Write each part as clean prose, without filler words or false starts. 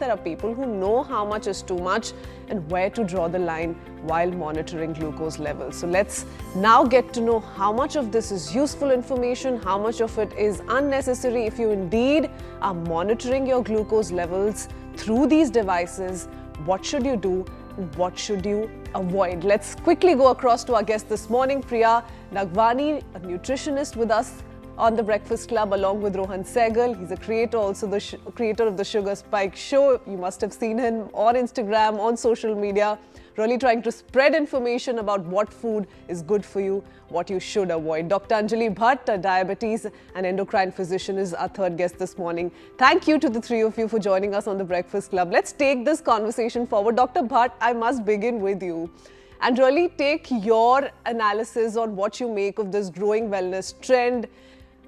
there are people who know how much is too much and where to draw the line while monitoring glucose levels. So let's now get to know how much of this is useful information, how much of it is unnecessary. If you indeed are monitoring your glucose levels through these devices, what should you do? What should you avoid? Let's quickly go across to our guest this morning, Priya Nagwani, a nutritionist with us on the Breakfast Club along with Rohan Sehgal. He's a creator, also the creator of the Sugar Spike Show. You must have seen him on Instagram, on social media, really trying to spread information about what food is good for you, what you should avoid. Dr. Anjali Bhatt, a diabetes and endocrine physician, is our third guest this morning. Thank you to the three of you for joining us on the Breakfast Club. Let's take this conversation forward. Dr. Bhatt, I must begin with you and really take your analysis on what you make of this growing wellness trend.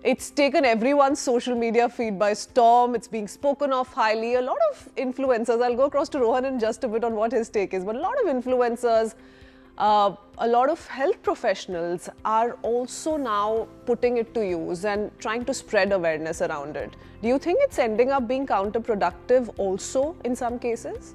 It's taken everyone's social media feed by storm. It's being spoken of highly. A lot of influencers, I'll go across to Rohan in just a bit on what his take is, but a lot of influencers, a lot of health professionals are also now putting it to use and trying to spread awareness around it. Do you think it's ending up being counterproductive also in some cases?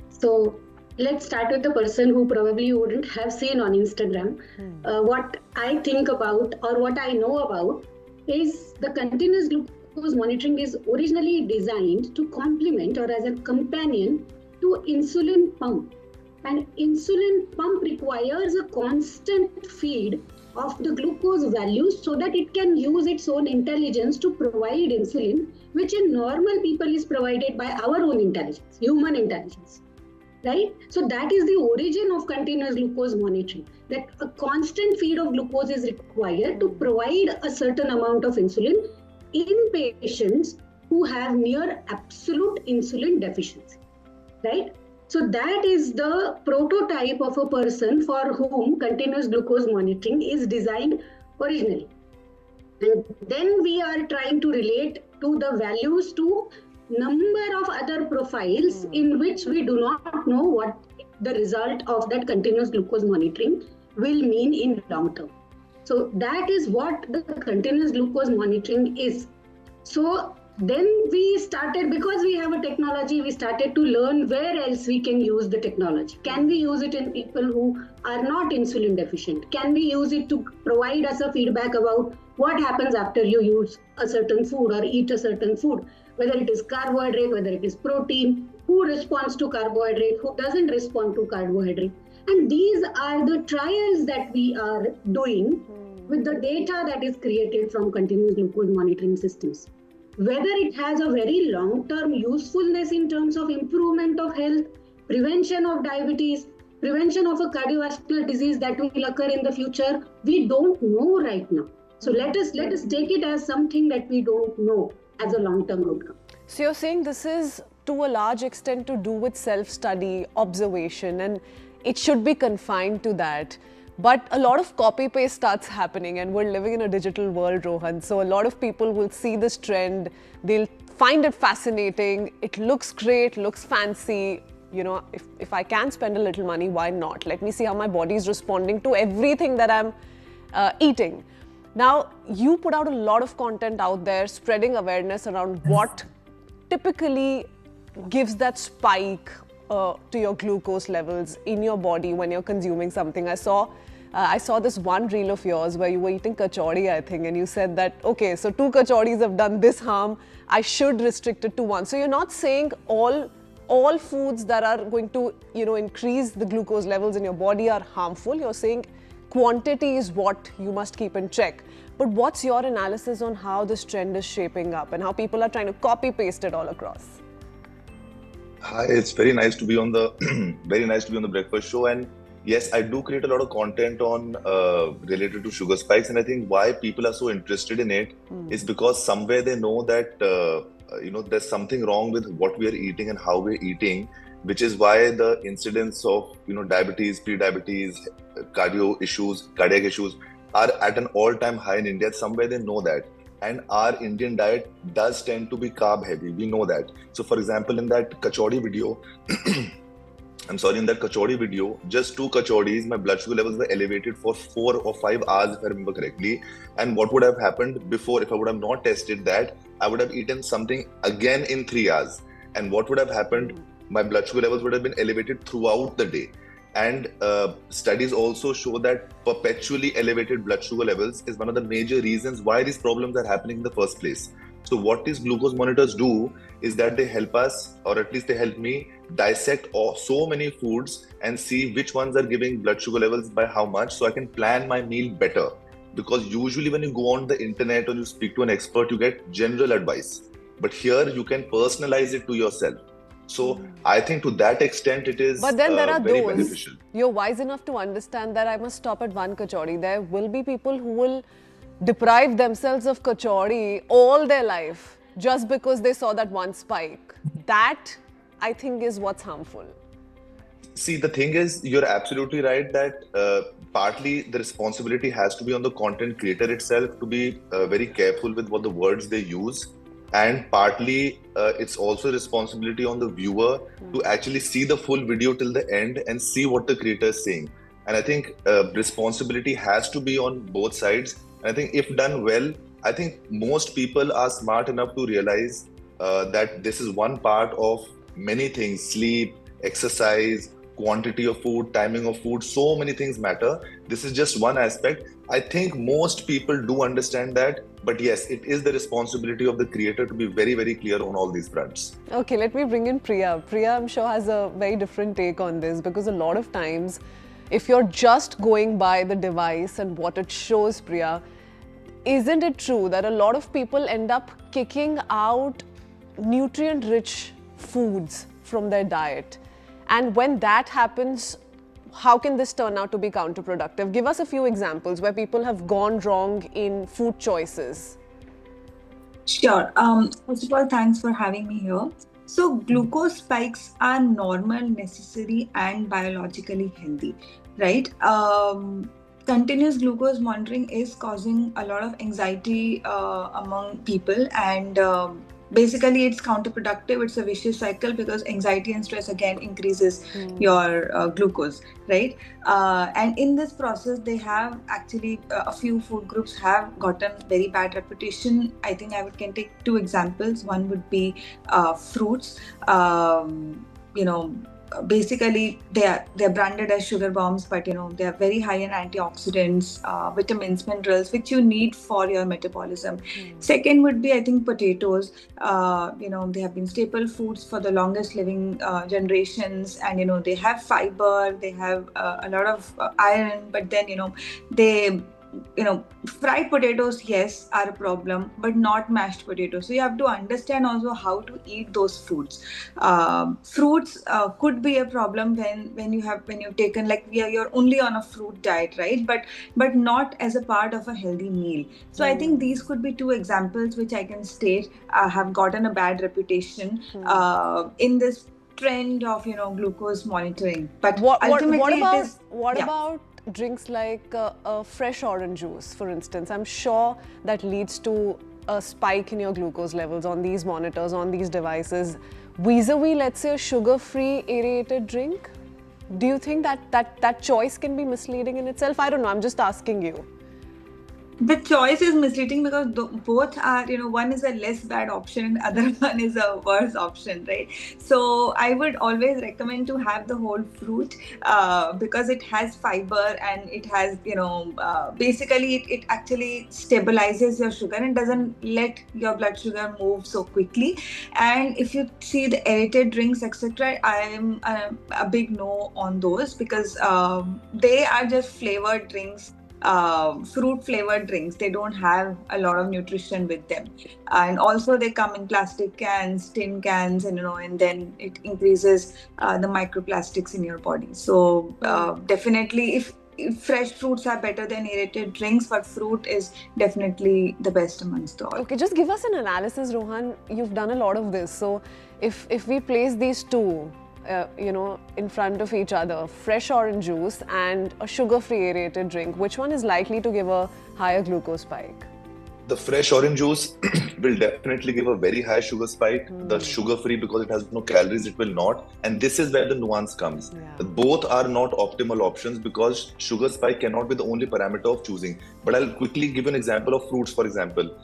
So let's start with the person who probably you wouldn't have seen on Instagram. What I think about or what I know about is the continuous glucose monitoring is originally designed to complement or as a companion to insulin pump. And insulin pump requires a constant feed of the glucose values so that it can use its own intelligence to provide insulin, which in normal people is provided by our own intelligence, human intelligence. Right? So that is the origin of continuous glucose monitoring, that a constant feed of glucose is required to provide a certain amount of insulin in patients who have near absolute insulin deficiency. Right? So that is the prototype of a person for whom continuous glucose monitoring is designed originally. And then we are trying to relate to the values to number of other profiles in which we do not know what the result of that continuous glucose monitoring will mean in long term. So that is what the continuous glucose monitoring is. So then we started, because we have a technology, we started to learn where else we can use the technology. Can we use it in people who are not insulin deficient? Can we use it to provide us a feedback about what happens after you use a certain food or eat a certain food? Whether it is carbohydrate, whether it is protein, who responds to carbohydrate, who doesn't respond to carbohydrate. And these are the trials that we are doing with the data that is created from continuous glucose monitoring systems. Whether it has a very long-term usefulness in terms of improvement of health, prevention of diabetes, prevention of a cardiovascular disease that will occur in the future, we don't know right now. So let us take it as something that we don't know as a long-term outcome. So you're saying this is to a large extent to do with self-study, observation, and it should be confined to that. But a lot of copy-paste starts happening, and we're living in a digital world, Rohan. So a lot of people will see this trend, they'll find it fascinating, it looks great, looks fancy. You know, if I can spend a little money, why not? Let me see how my body is responding to everything that I'm eating. Now, you put out a lot of content out there, spreading awareness around what typically gives that spike to your glucose levels in your body when you're consuming something. I saw this one reel of yours where you were eating kachori, I think, and you said that, okay, so 2 kachoris have done this harm, I should restrict it to 1. So you're not saying all foods that are going to, increase the glucose levels in your body are harmful. You're saying quantity is what you must keep in check. But what's your analysis on how this trend is shaping up and how people are trying to copy paste it all across? Hi, it's very nice to be on the Breakfast Show. And yes, I do create a lot of content on related to sugar spikes, and I think why people are so interested in it is because somewhere they know that there's something wrong with what we are eating and how we're eating, which is why the incidence of diabetes, pre-diabetes, cardiac issues are at an all-time high in India. Somewhere they know that. And our Indian diet does tend to be carb heavy. We know that. So for example, in that kachori video, just 2 kachoris, my blood sugar levels were elevated for 4 or 5 hours, if I remember correctly. And what would have happened before, if I would have not tested that, I would have eaten something again in 3 hours. And what would have happened? My blood sugar levels would have been elevated throughout the day. And studies also show that perpetually elevated blood sugar levels is one of the major reasons why these problems are happening in the first place. So what these glucose monitors do is that they help us, or at least they help me, dissect so many foods and see which ones are giving blood sugar levels by how much, so I can plan my meal better. Because usually when you go on the internet or you speak to an expert, you get general advice. But here you can personalize it to yourself. So I think to that extent it is But then there are very those, beneficial. you're wise enough to understand that I must stop at one kachori. There will be people who will deprive themselves of kachori all their life just because they saw that one spike. That, I think, is what's harmful. See, the thing is, you're absolutely right that partly the responsibility has to be on the content creator itself to be very careful with what the words they use. And partly it's also responsibility on the viewer to actually see the full video till the end and see what the creator is saying. And I think responsibility has to be on both sides. And I think if done well, I think most people are smart enough to realize that this is one part of many things: sleep, exercise, quantity of food, timing of food, so many things matter. This is just one aspect. I think most people do understand that, but yes, it is the responsibility of the creator to be very, very clear on all these fronts. Okay, let me bring in Priya. Priya, I'm sure, has a very different take on this, because a lot of times, if you're just going by the device and what it shows, Priya, isn't it true that a lot of people end up kicking out nutrient-rich foods from their diet? And when that happens, how can this turn out to be counterproductive? Give us a few examples where people have gone wrong in food choices. Sure. First of all, thanks for having me here. So glucose spikes are normal, necessary, and biologically healthy, right? Continuous glucose monitoring is causing a lot of anxiety among people, and basically it's counterproductive. It's a vicious cycle because anxiety and stress again increases your glucose, right? And in this process, they have actually a few food groups have gotten very bad reputation. I think can take two examples. One would be fruits. Basically they're branded as sugar bombs, but they are very high in antioxidants, vitamins, minerals, which you need for your metabolism. Second would be, I think, potatoes. They have been staple foods for the longest living generations, and they have fiber, they have a lot of iron, but then they fried potatoes, yes, are a problem, but not mashed potatoes. So you have to understand also how to eat those foods. Fruits could be a problem when you've taken, like, you're only on a fruit diet, right? But not as a part of a healthy meal. So I think these could be two examples which I can state have gotten a bad reputation in this trend of glucose monitoring. But ultimately, what about drinks like fresh orange juice, for instance? I'm sure that leads to a spike in your glucose levels on these monitors, on these devices, vis-a-vis, let's say, a sugar-free aerated drink. Do you think that choice can be misleading in itself? I don't know, I'm just asking you. The choice is misleading because both are, one is a less bad option and other one is a worse option, right? So I would always recommend to have the whole fruit because it has fiber and it has, basically it actually stabilizes your sugar and doesn't let your blood sugar move so quickly. And if you see the aerated drinks, etc., I am a big no on those because they are just flavored drinks. Fruit flavored drinks. They don't have a lot of nutrition with them, and also they come in plastic cans, tin cans, and then it increases the microplastics in your body. So definitely, if fresh fruits are better than aerated drinks, but fruit is definitely the best amongst all. Okay, just give us an analysis, Rohan. You've done a lot of this. So if we place these two in front of each other, fresh orange juice and a sugar-free aerated drink, which one is likely to give a higher glucose spike? The fresh orange juice will definitely give a very high sugar spike. The sugar-free, because it has no calories, it will not. And this is where the nuance comes. Yeah. Both are not optimal options because sugar spike cannot be the only parameter of choosing. But I'll quickly give an example of fruits, for example.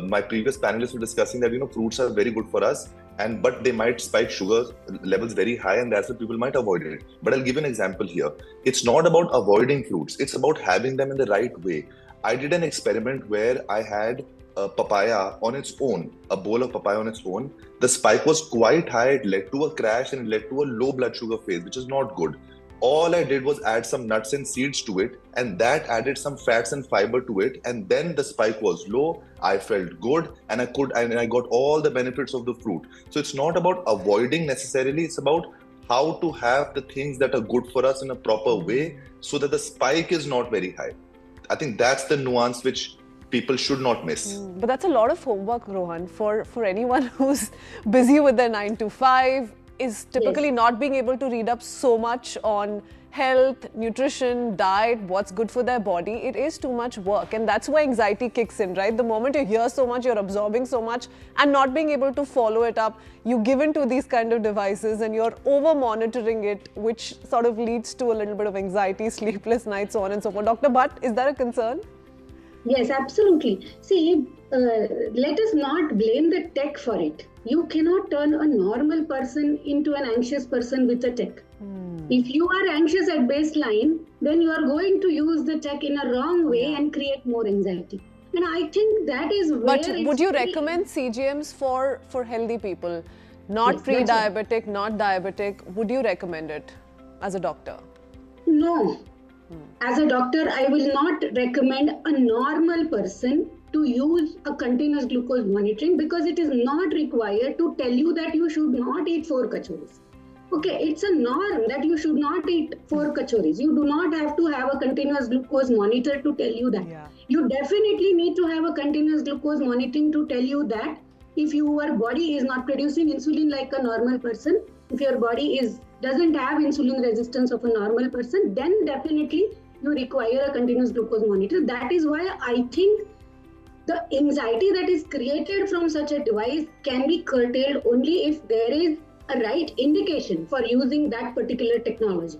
My previous panelists were discussing that, fruits are very good for us. but they might spike sugar levels very high, and that's why people might avoid it. But I'll give an example here. It's not about avoiding fruits, it's about having them in the right way. I did an experiment where I had a papaya on its own, a bowl of papaya on its own. The spike was quite high, it led to a crash and it led to a low blood sugar phase, which is not good. All I did was add some nuts and seeds to it, and that added some fats and fiber to it, and then the spike was low. I felt good, and I got all the benefits of the fruit. So it's not about avoiding necessarily, it's about how to have the things that are good for us in a proper way so that the spike is not very high. I think that's the nuance which people should not miss. But that's a lot of homework, Rohan, for anyone who's busy with their 9 to 5, is typically not being able to read up so much on health, nutrition, diet, what's good for their body. It is too much work, and that's why anxiety kicks in, right? The moment you hear so much, you're absorbing so much and not being able to follow it up, you give into these kind of devices and you're over monitoring it, which sort of leads to a little bit of anxiety, sleepless nights, so on and so forth. Dr. Bhatt, is that a concern? Yes, absolutely. See, let us not blame the tech for it. You cannot turn a normal person into an anxious person with the tech. If you are anxious at baseline, then you are going to use the tech in a wrong way and create more anxiety. And I think that is where... But would you recommend CGMs for healthy people? Not Yes, pre-diabetic, not diabetic. Would you recommend it as a doctor? No. As a doctor, I will not recommend a normal person to use a continuous glucose monitoring, because it is not required to tell you that you should not eat 4 kachoris. Okay, it's a norm that you should not eat 4 kachoris. You do not have to have a continuous glucose monitor to tell you that. Yeah. You definitely need to have a continuous glucose monitoring to tell you that if your body is not producing insulin like a normal person, if your body doesn't have insulin resistance of a normal person, then definitely you require a continuous glucose monitor. That is why I think the anxiety that is created from such a device can be curtailed only if there is a right indication for using that particular technology.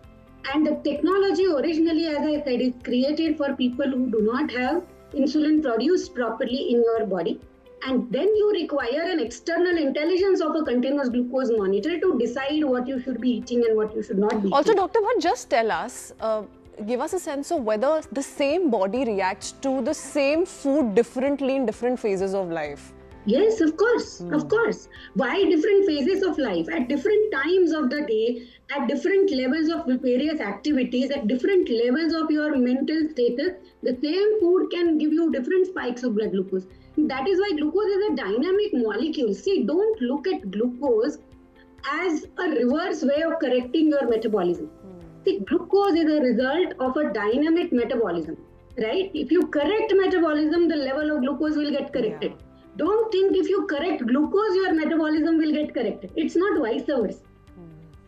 And the technology originally, as I said, is created for people who do not have insulin produced properly in your body. And then you require an external intelligence of a continuous glucose monitor to decide what you should be eating and what you should not be Also, eating. Dr. Bhatt, just tell us, give us a sense of whether the same body reacts to the same food differently in different phases of life. Yes, of course, of course. Why different phases of life? At different times of the day, at different levels of various activities, at different levels of your mental status, the same food can give you different spikes of blood glucose. That is why glucose is a dynamic molecule. See, don't look at glucose as a reverse way of correcting your metabolism. See, glucose is a result of a dynamic metabolism, right? If you correct metabolism, the level of glucose will get corrected. Yeah. Don't think if you correct glucose, your metabolism will get corrected. It's not vice versa,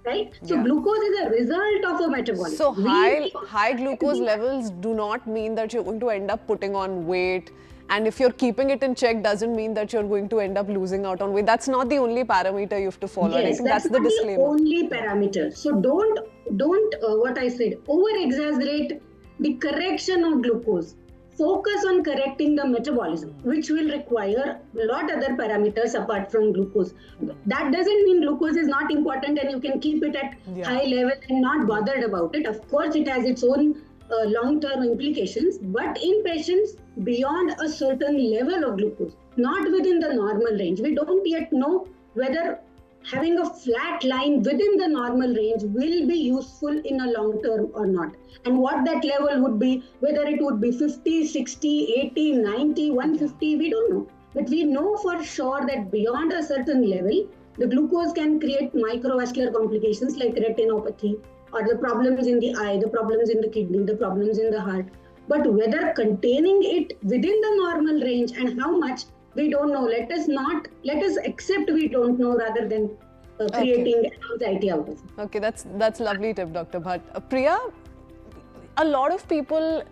right? So glucose is a result of a metabolism. So high glucose levels do not mean that you're going to end up putting on weight. And if you're keeping it in check, doesn't mean that you're going to end up losing out on weight. That's not the only parameter you have to follow. Yes, I think that's the not disclaimer. the only parameter. So don't what I said, over-exaggerate the correction of glucose. Focus on correcting the metabolism, which will require a lot other parameters apart from glucose. That doesn't mean glucose is not important and you can keep it at high level and not bothered about it. Of course, it has its own long-term implications, but in patients beyond a certain level of glucose, not within the normal range. We don't yet know whether having a flat line within the normal range will be useful in a long term or not. And what that level would be, whether it would be 50, 60, 80, 90, 150, we don't know. But we know for sure that beyond a certain level, the glucose can create microvascular complications like retinopathy, or the problems in the eye, the problems in the kidney, the problems in the heart. But whether containing it within the normal range and how much, we don't know. Let us accept we don't know rather than creating anxiety out of it. Okay, that's lovely tip, Dr. Bhatt. Priya, a lot of people,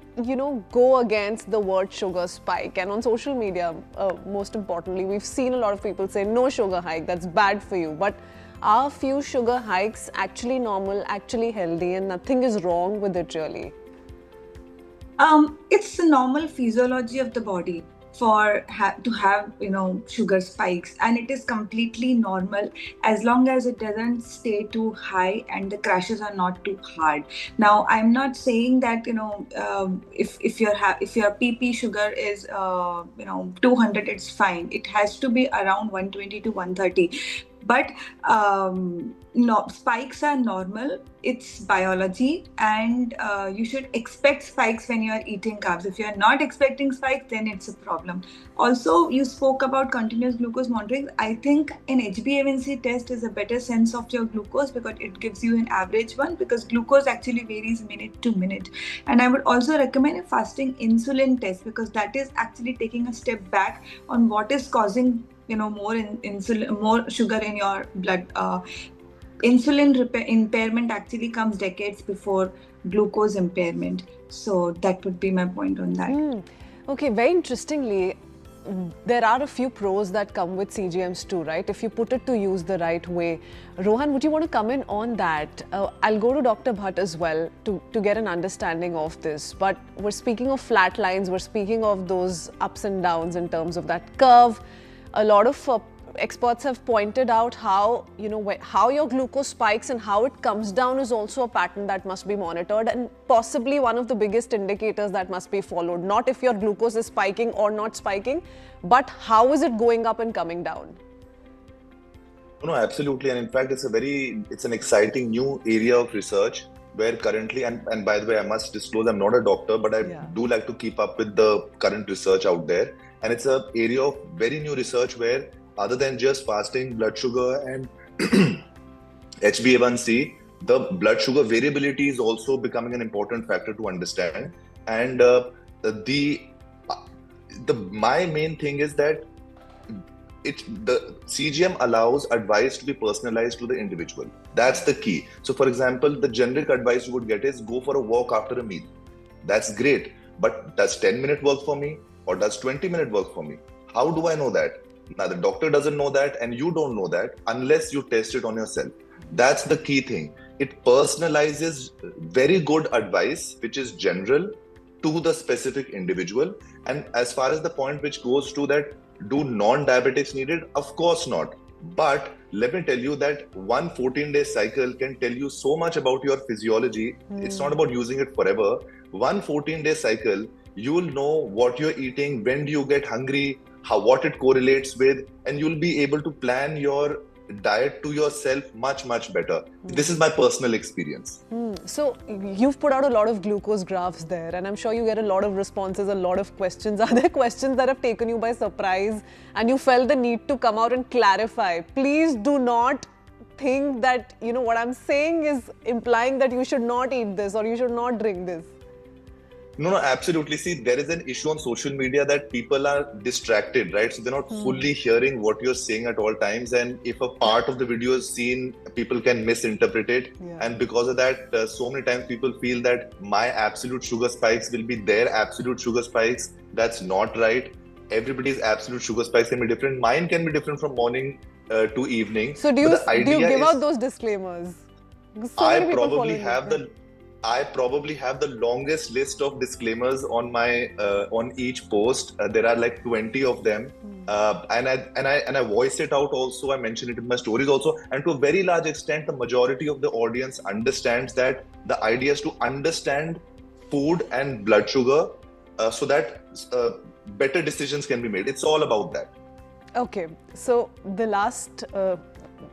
go against the word sugar spike, and on social media, most importantly, we've seen a lot of people say no sugar hike, that's bad for you. But are few sugar hikes actually normal, actually healthy, and nothing is wrong with it really? It's the normal physiology of the body. to have sugar spikes, and it is completely normal as long as it doesn't stay too high and the crashes are not too hard. Now, I'm not saying that if your PP sugar is 200, it's fine. It has to be around 120 to 130. But no, spikes are normal. It's biology, and you should expect spikes when you are eating carbs. If you are not expecting spikes, then it's a problem. Also, you spoke about continuous glucose monitoring. I think an HbA1c test is a better sense of your glucose because it gives you an average one, because glucose actually varies minute to minute. And I would also recommend a fasting insulin test, because that is actually taking a step back on what is causing more sugar in your blood. Insulin impairment actually comes decades before glucose impairment. So that would be my point on that. Okay, very interestingly, there are a few pros that come with CGMs too, right? If you put it to use the right way. Rohan, would you want to come in on that? I'll go to Dr. Bhatt as well to get an understanding of this. But we're speaking of flat lines, we're speaking of those ups and downs in terms of that curve. A lot of experts have pointed out how your glucose spikes and how it comes down is also a pattern that must be monitored, and possibly one of the biggest indicators that must be followed. Not if your glucose is spiking or not spiking, but how is it going up and coming down? No, absolutely. And in fact, it's an exciting new area of research where currently, and by the way, I must disclose, I'm not a doctor, but I do like to keep up with the current research out there. And it's an area of very new research where, other than just fasting, blood sugar and HbA1c, the blood sugar variability is also becoming an important factor to understand. And my main thing is that the CGM allows advice to be personalized to the individual. That's the key. So, for example, the generic advice you would get is go for a walk after a meal. That's great. But does 10-minute work for me? Or does 20-minute work for me? How do I know that? Now, the doctor doesn't know that, and you don't know that unless you test it on yourself. That's the key thing. It personalizes very good advice, which is general, to the specific individual. And as far as the point which goes to that, do non-diabetics need it? Of course not. But let me tell you that one 14-day cycle can tell you so much about your physiology. It's not about using it forever. One 14-day cycle, you will know what you're eating, when do you get hungry, what it correlates with, and you'll be able to plan your diet to yourself much, much better. This is my personal experience. So you've put out a lot of glucose graphs there, and I'm sure you get a lot of responses, a lot of questions. Are there questions that have taken you by surprise and you felt the need to come out and clarify? Please do not think that, what I'm saying is implying that you should not eat this or you should not drink this. No, absolutely. See, there is an issue on social media that people are distracted, right? So they're not fully hearing what you're saying at all times. And if a part of the video is seen, people can misinterpret it. Yeah. And because of that, so many times people feel that my absolute sugar spikes will be their absolute sugar spikes. That's not right. Everybody's absolute sugar spikes can be different. Mine can be different from morning to evening. So do you give out those disclaimers? I probably have the longest list of disclaimers on each post. There are like 20 of them, and I voice it out also. I mention it in my stories also, and to a very large extent, the majority of the audience understands that the idea is to understand food and blood sugar, so that better decisions can be made. It's all about that. Okay, so the last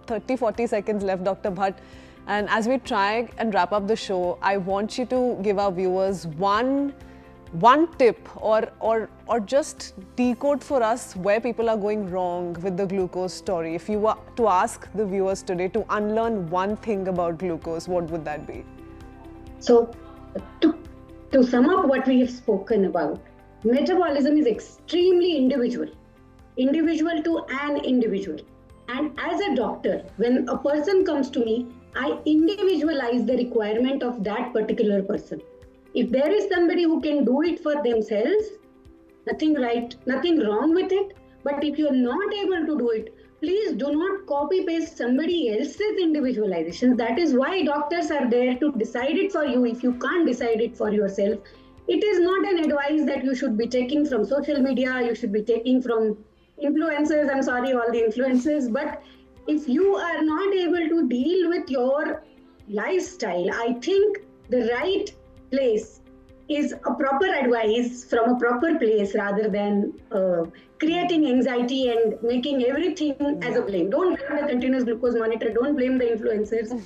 30-40 seconds left, Dr. Bhatt. And as we try and wrap up the show, I want you to give our viewers one tip or just decode for us where people are going wrong with the glucose story. If you were to ask the viewers today to unlearn one thing about glucose, what would that be? So, to sum up what we have spoken about, metabolism is extremely individual to an individual. And as a doctor, when a person comes to me, I individualize the requirement of that particular person. If there is somebody who can do it for themselves, nothing wrong with it. But if you're not able to do it, please do not copy paste somebody else's individualization. That is why doctors are there to decide it for you. If you can't decide it for yourself, it is not an advice that you should be taking from social media, you should be taking from influencers. I'm sorry, all the influencers, but if you are not able to deal with your lifestyle, I think the right place is a proper advice from a proper place rather than creating anxiety and making everything as a blame. Don't blame the continuous glucose monitor, don't blame the influencers.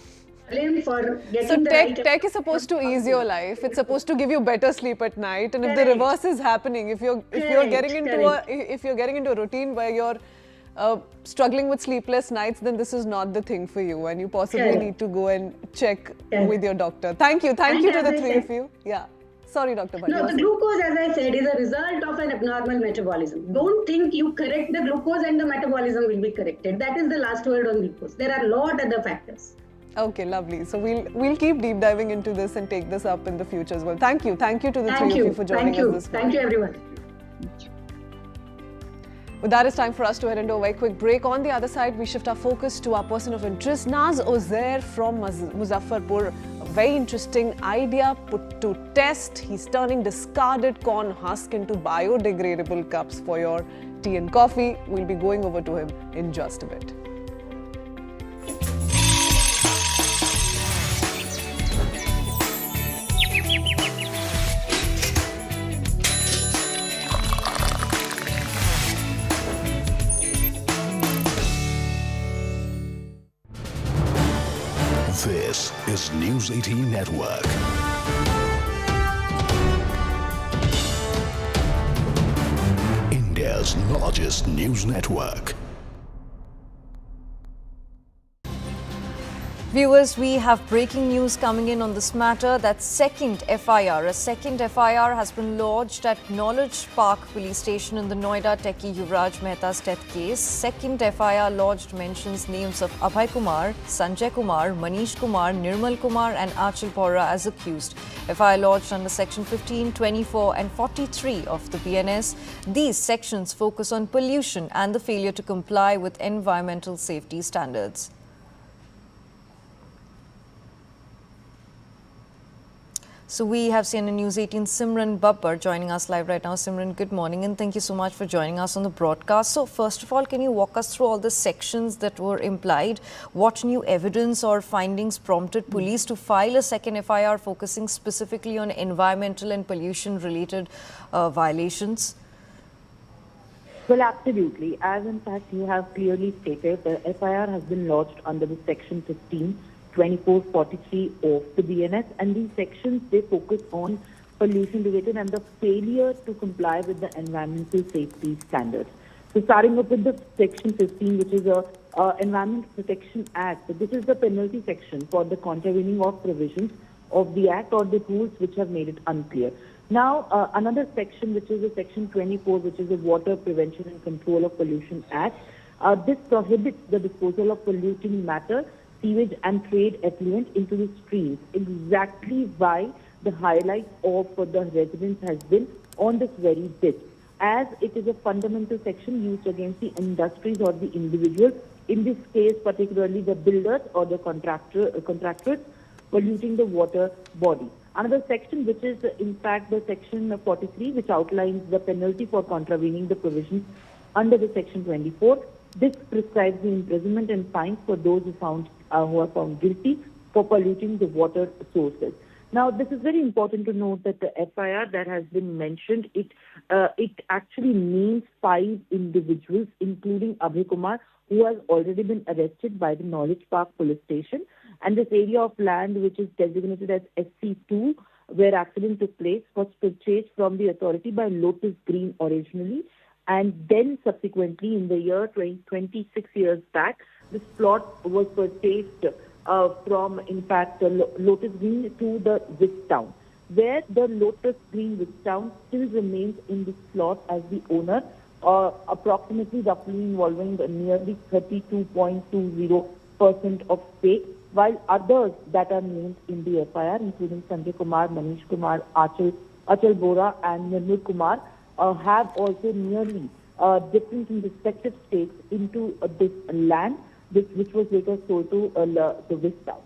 Blame for getting So the right. tech is supposed to ease your life. It's supposed to give you better sleep at night. And if the Correct. reverse is happening, if you're getting into a routine where you're struggling with sleepless nights, then this is not the thing for you, and you possibly Correct. need to go and check Correct. with your doctor. Thank you And to as the I three said- of you. Yeah. Sorry, Dr. Bhatt. No, the glucose, as I said, is a result of an abnormal metabolism. Don't think you correct the glucose and the metabolism will be corrected. That is the last word on glucose. There are a lot other factors. Okay, lovely. So we'll keep deep diving into this and take this up in the future as well. Thank you to the three of you for joining us this morning. Thank you, everyone. With that, it's time for us to head into a very quick break. On the other side, we shift our focus to our person of interest, Naz Ozair from Muzaffarpur. A very interesting idea put to test. He's turning discarded corn husk into biodegradable cups for your tea and coffee. We'll be going over to him in just a bit. This is News 18 Network. India's largest news network. Viewers, we have breaking news coming in on this matter. That second FIR, a second FIR has been lodged at Knowledge Park Police Station in the Noida techie Yuvraj Mehta's death case. Second FIR lodged mentions names of Abhay Kumar, Sanjay Kumar, Manish Kumar, Nirmal Kumar and Achal Bora as accused. FIR lodged under section 15, 24 and 43 of the BNS. These sections focus on pollution and the failure to comply with environmental safety standards. So we have CNN News 18 Simran Babbar joining us live right now. Simran, good morning and thank you so much for joining us on the broadcast. So first of all, can you walk us through all the sections that were implied? What new evidence or findings prompted police to file a second FIR focusing specifically on environmental and pollution related violations? Well, absolutely. As in fact you have clearly stated, the FIR has been lodged under the section 15, 24, 43 of the BNS, and these sections, they focus on pollution related and the failure to comply with the environmental safety standards. So starting up with the section 15, which is a Environment Protection Act. So this is the penalty section for the contravening of provisions of the act or the rules which have made it unclear. Now, another section, which is a section 24, which is the Water Prevention and Control of Pollution Act. This prohibits the disposal of polluting matter, sewage and trade effluent into the streams. Exactly why the highlight of the residents has been on this very bit, as it is a fundamental section used against the industries or the individuals, in this case particularly the builders or the contractors polluting the water body. Another section, which is in fact the section 43, which outlines the penalty for contravening the provisions under the section 24. This prescribes the imprisonment and fines for those who are found guilty for polluting the water sources. Now, this is very important to note that the FIR that has been mentioned, it actually names 5 individuals, including Abhay Kumar, who has already been arrested by the Knowledge Park Police Station. And this area of land, which is designated as SC2, where accident took place, was purchased from the authority by Lotus Green originally. And then subsequently in the year 26 years back, this plot was purchased from, in fact, Lotus Green to the West Town, where the Lotus Green West Town still remains in this plot as the owner, approximately roughly involving nearly 32.20% of stake, while others that are named in the FIR, including Sanjay Kumar, Manish Kumar, Achal Bora and Nirmal Kumar, have also nearly different and respective stakes into this land, which was later sold to the West Town.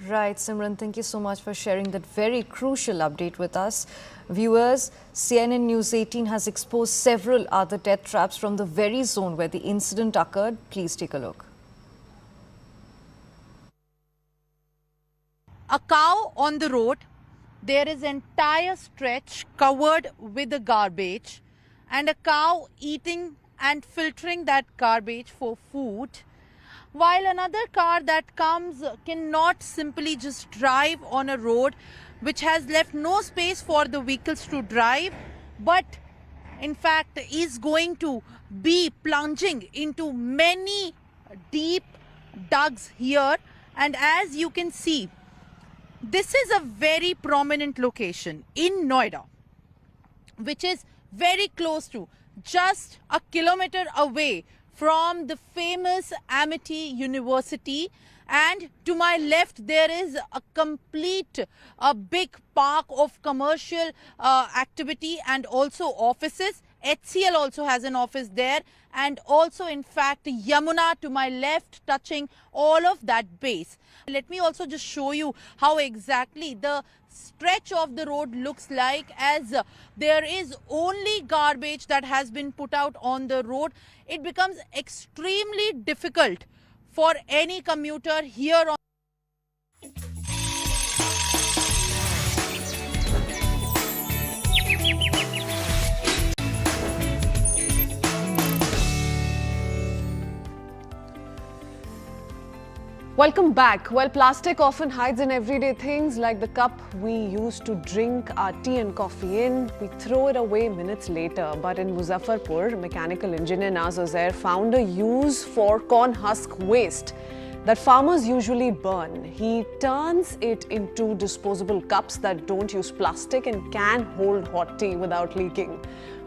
Right, Simran, thank you so much for sharing that very crucial update with us. Viewers, CNN News 18 has exposed several other death traps from the very zone where the incident occurred. Please take a look. A cow on the road, there is entire stretch covered with the garbage, and a cow eating and filtering that garbage for food, while another car that comes cannot simply just drive on a road which has left no space for the vehicles to drive, but in fact is going to be plunging into many deep dugs here. And as you can see, this is a very prominent location in Noida, which is very close to, just a kilometer away from the famous Amity University. And to my left, there is a big park of commercial activity and also offices. HCL also has an office there, and also in fact Yamuna to my left, touching all of that base. Let me also just show you how exactly the stretch of the road looks like, as there is only garbage that has been put out on the road. It becomes extremely difficult for any commuter here on Welcome back. Well, plastic often hides in everyday things like the cup we use to drink our tea and coffee in. We throw it away minutes later. But in Muzaffarpur, mechanical engineer Naz Uzair found a use for corn husk waste that farmers usually burn. He turns it into disposable cups that don't use plastic and can hold hot tea without leaking.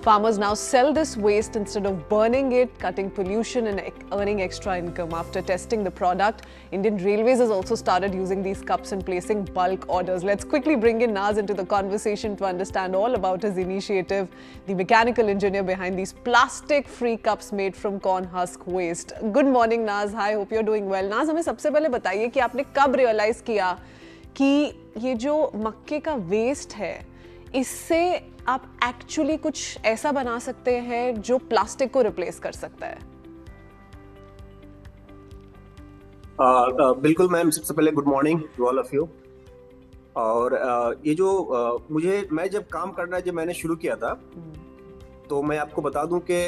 Farmers now sell this waste instead of burning it, cutting pollution and earning extra income. After testing the product, Indian Railways has also started using these cups and placing bulk orders. Let's quickly bring in Naz into the conversation to understand all about his initiative, the mechanical engineer behind these plastic-free cups made from corn husk waste. Good morning, Naz. Hi, hope you're doing well. Naz, हमें सबसे पहले बताइए कि आपने कब realise किया कि ये जो मक्के का वेस्ट है, इससे आप एक्चुअली कुछ ऐसा बना सकते हैं जो प्लास्टिक को रिप्लेस कर सकता है? बिल्कुल मैम, सबसे पहले good morning to all of you. और ये जो मैं जब काम करना जब मैंने शुरू किया था, तो मैं आपको बता दूं कि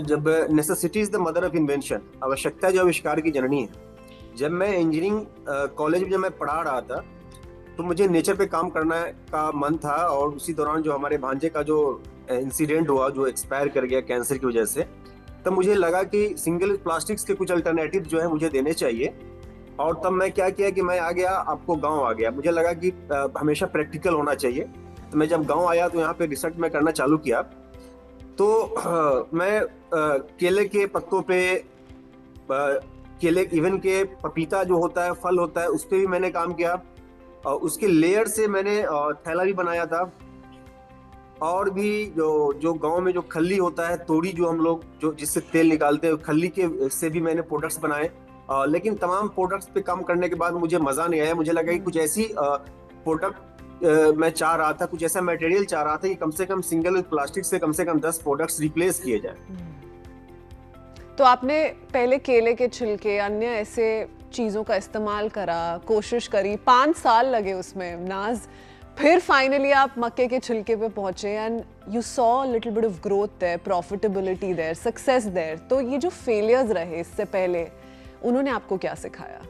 जब necessity is the mother of invention, आवश्यकता जो आविष्कार की जननी है। जब मैं इंजीनियरिंग कॉलेज में जब मैं पढ़ा रहा था, तो मुझे नेचर पे काम करना का मन था। और उसी दौरान जो हमारे भांजे का जो इंसिडेंट हुआ, जो एक्सपायर कर गया कैंसर की वजह से, तब मुझे लगा कि सिंगल प्लास्टिक्स के कुछ अल्टरनेटिव जो है मुझे देने चाहिए। और तब मैं क्या किया कि मैं आ गया, आपको गांव आ गया। मुझे लगा कि हमेशा प्रैक्टिकल होना चाहिए। तो मैं जब गांव आया तो यहाँ पे रिसर्च में करना चालू किया। तो मैं केले के पत्तों पे, केले इवन के पपीता जो होता है, फल होता है, उस पर भी मैंने काम किया। उसके लेयर से मैंने थैला भी बनाया था। और भी जो गांव में जो खल्ली होता है, तोड़ी जो हम लोग जो जिससे तेल निकालते हैं, खल्ली के से भी मैंने प्रोडक्ट्स बनाए। लेकिन तमाम प्रोडक्ट्स पे काम करने के बाद मुझे मजा नहीं आया। मुझे लगा कि कुछ ऐसी प्रोडक्ट मैं चाह रहा था, कुछ ऐसा मटेरियल चाह रहा था कि कम से कम सिंगल प्लास्टिक से कम 10 प्रोडक्ट्स रिप्लेस किए जाए। तो आपने पहले केले के छिलके, अन्य ऐसे चीज़ों का इस्तेमाल करा, कोशिश करी, 5 साल लगे उसमें नाज, फिर फाइनली आप मक्के के छिलके पे पहुंचे and you saw little bit of growth there, profitability there, success there. तो ये जो फेलियर्स रहे इससे पहले, उन्होंने आपको क्या सिखाया?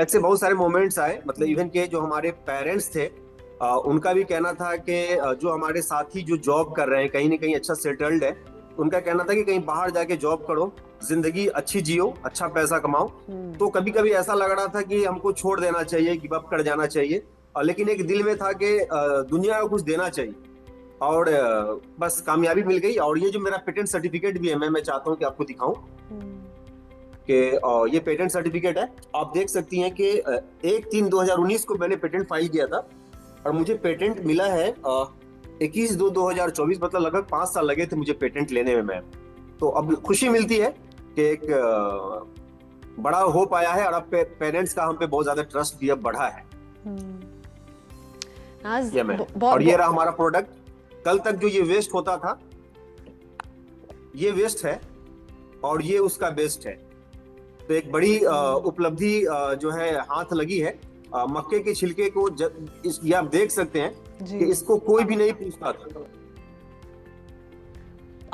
ऐसे बहुत सारे मोमेंट्स आए, मतलब इवन के जो हमारे पेरेंट्स थे, उनका भी कहना था कि जो हमारे साथी जो जॉब कर रहे हैं, कहीं ना कहीं अच्छा सेटल्ड है, उनका कहना था कि कहीं बाहर जाके जॉब करो, जिंदगी अच्छी जियो, अच्छा पैसा कमाओ। तो कभी कभी ऐसा लग रहा था कि हमको छोड़ देना चाहिए, गिव अप कर जाना चाहिए। लेकिन एक दिल में था कि दुनिया को कुछ देना चाहिए। और बस कामयाबी मिल गई। और ये जो मेरा पेटेंट सर्टिफिकेट भी है, मैं चाहता हूँ कि आपको दिखाऊं कि ये पेटेंट सर्टिफिकेट है। आप देख सकती हैं कि 1/3/2019 को मैंने पेटेंट फाइल किया था और मुझे पेटेंट मिला है 21/2/2024, मतलब लगभग 5 साल लगे थे मुझे पेटेंट लेने में। मैं तो अब खुशी मिलती है कि एक बड़ा हो पाया है और अब पेरेंट्स का हम पे बहुत ज्यादा ट्रस्ट भी अब बढ़ा है। ये मैम, और ये रहा हमारा प्रोडक्ट। कल तक जो ये वेस्ट होता था, ये वेस्ट है और ये उसका बेस्ट है। तो एक बड़ी उपलब्धि जो है हाथ लगी है। मक्के के छिलके को ये आप देख सकते हैं कि इसको कोई भी नहीं पूछता था।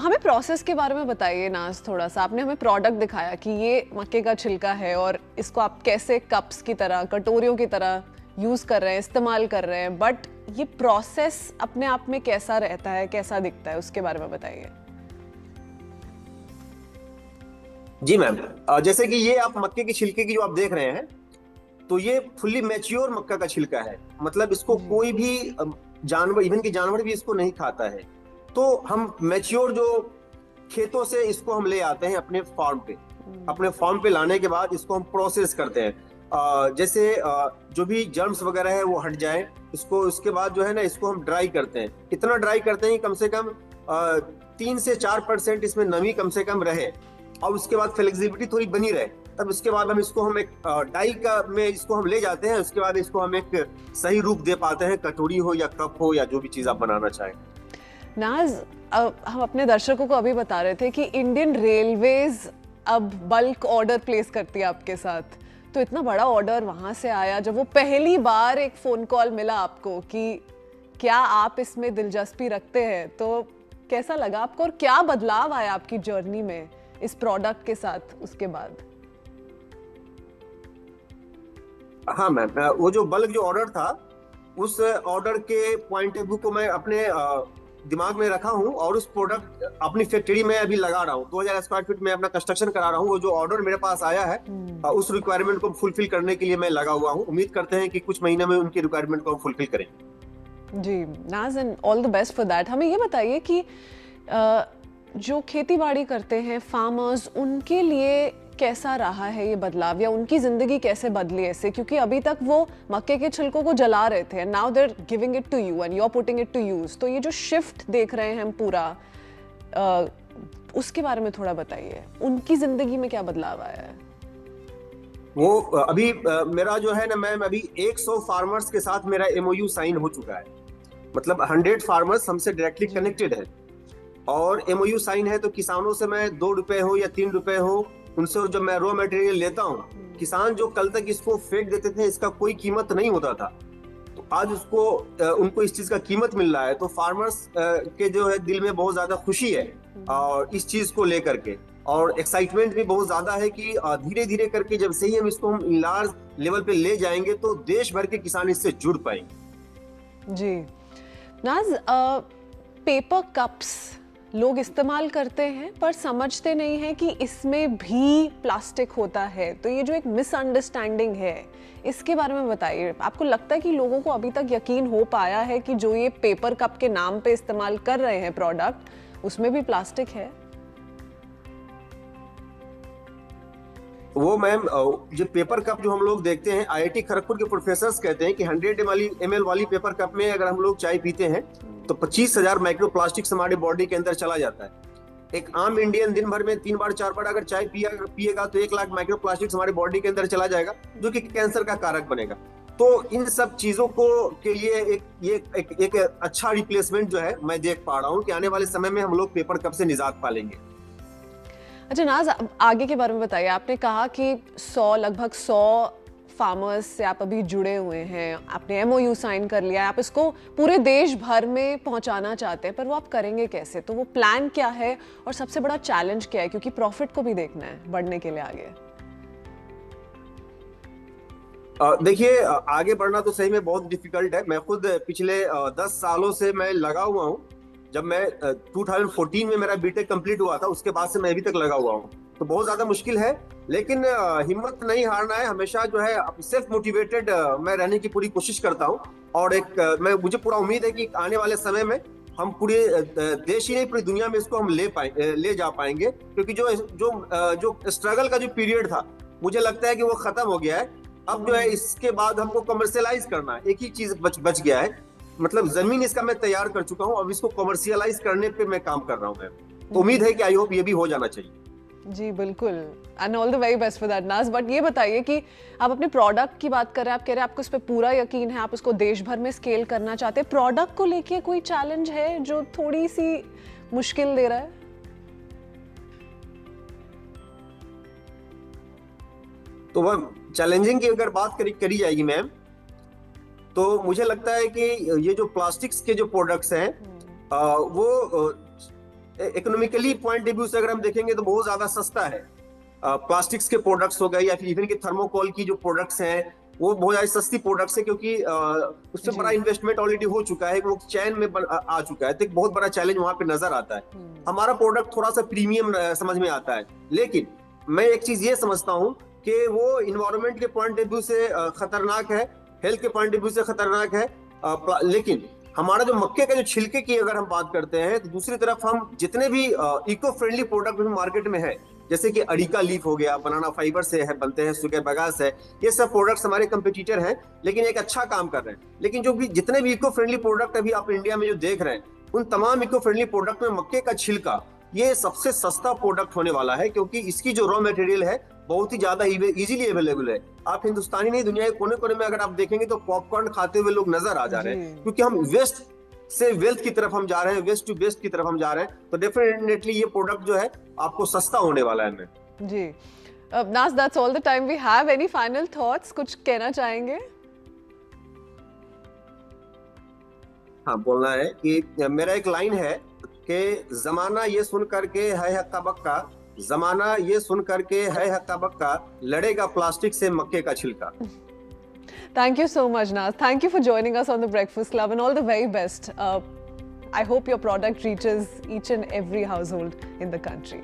हमें प्रोसेस के बारे में बताइए नाज थोड़ा सा। आपने हमें प्रोडक्ट दिखाया कि ये मक्के का छिलका है और इसको आप कैसे कप्स की तरह, कटोरियों की तरह यूज कर रहे हैं, इस्तेमाल कर रहे हैं, बट ये प्रोसेस अपने आप में कैसा रहता है, कैसा दिखता है, उसके बारे में बताइए। जी मैम, जैसे कि ये आप मक्के के छिलके की जो आप देख रहे हैं, तो ये फुल्ली मैच्योर मक्का का छिलका है। मतलब इसको कोई भी जानवर, इवन के जानवर भी इसको नहीं खाता है। तो हम मैच्योर जो खेतों से इसको हम ले आते हैं अपने फार्म पे। अपने फार्म पे लाने के बाद इसको हम प्रोसेस करते हैं। जैसे जो भी जर्म्स वगैरह है वो हट जाए, इसको उसके बाद जो है ना, इसको हम ड्राई करते हैं। इतना ड्राई करते हैं कम से कम 3 से 4% इसमें नमी कम से कम रहे और उसके बाद फ्लेक्सिबिलिटी थोड़ी बनी रहे। तब उसके बाद हम इसको एक डाई का में इसको हम ले जाते हैं। उसके बाद इसको हम एक सही रूप दे पाते हैं, कटोरी हो या कप हो या जो भी चीज आप बनाना चाहें। नाज, हम अपने दर्शकों को अभी बता रहे थे कि इंडियन रेलवेज अब बल्क ऑर्डर प्लेस करती है आपके साथ। तो इतना बड़ा ऑर्डर वहां से आया, जब वो पहली बार एक फोन कॉल मिला आपको कि क्या आप इसमें दिलचस्पी रखते हैं, तो कैसा लगा आपको और क्या बदलाव आया आपकी जर्नी में इस प्रोडक्ट के साथ उसके बाद? हाँ मैम, वो जो बल्क जो ऑर्डर था, उस ऑर्डर के पॉइंट ऑफ व्यू को मैं अपने दिमाग में रखा हूँ और उस प्रोडक्ट अपनी फैक्ट्री में अभी लगा रहा हूँ। 2000 स्क्वायर फीट में अपना कंस्ट्रक्शन करा रहा हूँ। वो जो ऑर्डर मेरे पास आया है, उस रिक्वायरमेंट को फुलफिल करने के लिए मैं लगा हुआ हूँ। उम्मीद करते हैं कि कुछ महीने में उनकी रिक्वायरमेंट को हम फुलफिल करेंगे। जी नाज, and all the best for that. हमें ये बताइए कि जो खेती बाड़ी करते हैं फार्मर्स, उनके लिए कैसा रहा है ये बदलाव, या उनकी जिंदगी कैसे बदली ऐसे? क्योंकि अभी तक वो मक्के के छिलकों को जला रहे थे, now they are giving it to you and you are putting it to use. तो ये जो शिफ्ट देख रहे हैं हम पूरा, उसके बारे में थोड़ा बताइए। उनकी जिंदगी में क्या बदलाव आया है? वो अभी मेरा जो है ना मैम, अभी 100 फार्मर्स के साथ मेरा MOU साइन हो चुका है। मतलब 100 फार्मर्स हमसे डायरेक्टली कनेक्टेड है और MOU साइन है। तो किसानों से मैं 2 रुपए हो या 3 रुपए हो, उनसे जब मैं रॉ मटेरियल लेता हूँ, किसान जो कल तक इसको फेंक देते थे, इसका कोई कीमत नहीं होता था, तो आज उसको उनको इस चीज का कीमत मिल रहा है। तो फार्मर्स के जो है दिल में बहुत ज्यादा खुशी है और इस चीज को लेकर के, और एक्साइटमेंट भी बहुत ज्यादा है कि धीरे धीरे करके जब से ही हम इसको लार्ज लेवल पे ले जाएंगे तो देश भर के किसान इससे जुड़ पाएंगे। जी नाज, पेपर कप्स लोग इस्तेमाल करते हैं पर समझते नहीं हैं कि इसमें भी प्लास्टिक होता है। तो ये जो एक मिसअंडरस्टैंडिंग है, इसके बारे में बताइए। आपको लगता है कि लोगों को अभी तक यकीन हो पाया है कि जो ये पेपर कप के नाम पे इस्तेमाल कर रहे हैं प्रोडक्ट, उसमें भी प्लास्टिक है? वो मैम, जो पेपर कप जो हम लोग देखते हैं, IIT खड़गपुर के प्रोफेसर्स कहते हैं कि 100 ml वाली पेपर कप में अगर हम लोग चाय पीते हैं तो 25,000 माइक्रोप्लास्टिक हमारे बॉडी के अंदर चला जाता है। एक आम इंडियन दिन भर में 3 बार 4 बार अगर चाय पिएगा तो 1 लाख माइक्रोप्लास्टिक हमारे बॉडी के अंदर चला जाएगा, जो कि कैंसर का कारक बनेगा। तो इन सब चीजों को के लिए एक अच्छा रिप्लेसमेंट जो है मैं देख पा रहा हूँ कि आने वाले समय में हम लोग पेपर कप से निजात पा लेंगे। अच्छा नाज, आगे के बारे में बताइए। आपने कहा कि लगभग 100 फार्मर्स से आप अभी जुड़े हुए हैं, आपने MOU साइन कर लिया है, आप इसको पूरे देश भर में पहुंचाना चाहते हैं, पर वो आप करेंगे कैसे? तो वो प्लान क्या है और सबसे बड़ा चैलेंज क्या है, क्योंकि प्रॉफिट को भी देखना है बढ़ने के लिए आगे? देखिए, आगे बढ़ना तो सही में बहुत डिफिकल्ट है। मैं खुद पिछले 10 सालों से मैं लगा हुआ हूँ। जब मैं 2014 में मेरा बीटेक कंप्लीट हुआ था, उसके बाद से मैं अभी तक लगा हुआ हूँ। तो बहुत ज्यादा मुश्किल है, लेकिन हिम्मत नहीं हारना है। हमेशा जो है सेल्फ मोटिवेटेड मैं रहने की पूरी कोशिश करता हूँ। और मुझे पूरा उम्मीद है कि आने वाले समय में हम पूरे देश ही नहीं, पूरी दुनिया में इसको हम ले जा पाएंगे। क्योंकि जो स्ट्रगल का जो पीरियड था, मुझे लगता है कि वो खत्म हो गया है। अब जो है इसके बाद हमको कमर्शियलाइज करना है। एक ही चीज बच गया है, मतलब जमीन इसका मैं तैयार कर चुका हूँ। अब इसको कमर्शियलाइज करने पे मैं काम कर रहा हूँ। मैं तो उम्मीद है कि आई होप ये भी हो जाना चाहिए। जी बिल्कुल, and all the very best for that नाज। बट ये बताइए कि आप अपने प्रोडक्ट की बात कर रहे हैं, आप कह रहे हैं आपको इस पे पूरा यकीन है, आप उसको देश भर में स्केल करना चाहते हैं। प्रोडक्ट को लेके कोई चैलेंज है जो थोड़ी सी मुश्किल दे रहा है? तो वह चैलेंजिंग की अगर बात करी जाएगी मैम, तो मुझे लगता है कि ये जो प्लास्टिक्स के जो प्रोडक्ट्स हैं वो इकोनॉमिकली पॉइंट ऑफ व्यू से अगर हम देखेंगे तो बहुत ज्यादा सस्ता है। प्लास्टिक्स के प्रोडक्ट्स हो गए या फिर इवन के थर्मोकोल की जो प्रोडक्ट्स हैं वो बहुत ज्यादा सस्ती प्रोडक्ट्स है, क्योंकि उससे बड़ा इन्वेस्टमेंट ऑलरेडी हो चुका है, वो चैन में आ चुका है। तो एक बहुत बड़ा चैलेंज वहां पे नजर आता है। हमारा प्रोडक्ट थोड़ा सा प्रीमियम समझ में आता है, लेकिन मैं एक चीज ये समझता हूँ कि वो इन्वायरमेंट के पॉइंट ऑफ व्यू से खतरनाक है, हेल्थ के पॉइंट ऑफ व्यू से खतरनाक है। लेकिन हमारा जो मक्के का जो छिलके की अगर हम बात करते हैं, तो दूसरी तरफ हम जितने भी इको फ्रेंडली प्रोडक्ट मार्केट में है, जैसे कि अड़िका लीफ हो गया, बनाना फाइबर से है बनते हैं, सूखे बगास है, ये सब प्रोडक्ट्स हमारे कंपटीटर हैं, लेकिन एक अच्छा काम कर रहे हैं। लेकिन जो भी जितने भी इको फ्रेंडली प्रोडक्ट अभी आप इंडिया में जो देख रहे हैं, उन तमाम इको फ्रेंडली प्रोडक्ट में मक्के का छिलका ये सबसे सस्ता प्रोडक्ट होने वाला है, क्योंकि इसकी जो रॉ मटेरियल है बहुत ही ज्यादा इजीली अवेलेबल है। आप हिंदुस्तानी नहीं, दुनिया के कोने कोने में अगर आप देखेंगे तो पॉपकॉर्न खाते हुए लोग नजर आ जा रहे हैं, क्योंकि हम वेस्ट से वेल्थ की तरफ हम जा रहे हैं, वेस्ट टू बेस्ट की तरफ हम जा रहे हैं। तो डेफिनेटली ये प्रोडक्ट जो है आपको सस्ता होने वाला है। जी Naaz, that's all the time we have. Any final thoughts, कुछ कहना चाहेंगे? हाँ, बोलना है कि मेरा एक लाइन है कि जमाना ये सुन करके है हक्का बक्का, जमाना ये सुन करके है हक्का बक्का, लड़ेगा प्लास्टिक से मक्के का छिलका। Thank you so much, Naz. Thank you for joining us on the Breakfast Club, and all the very best. I hope your product reaches each and every household in the country.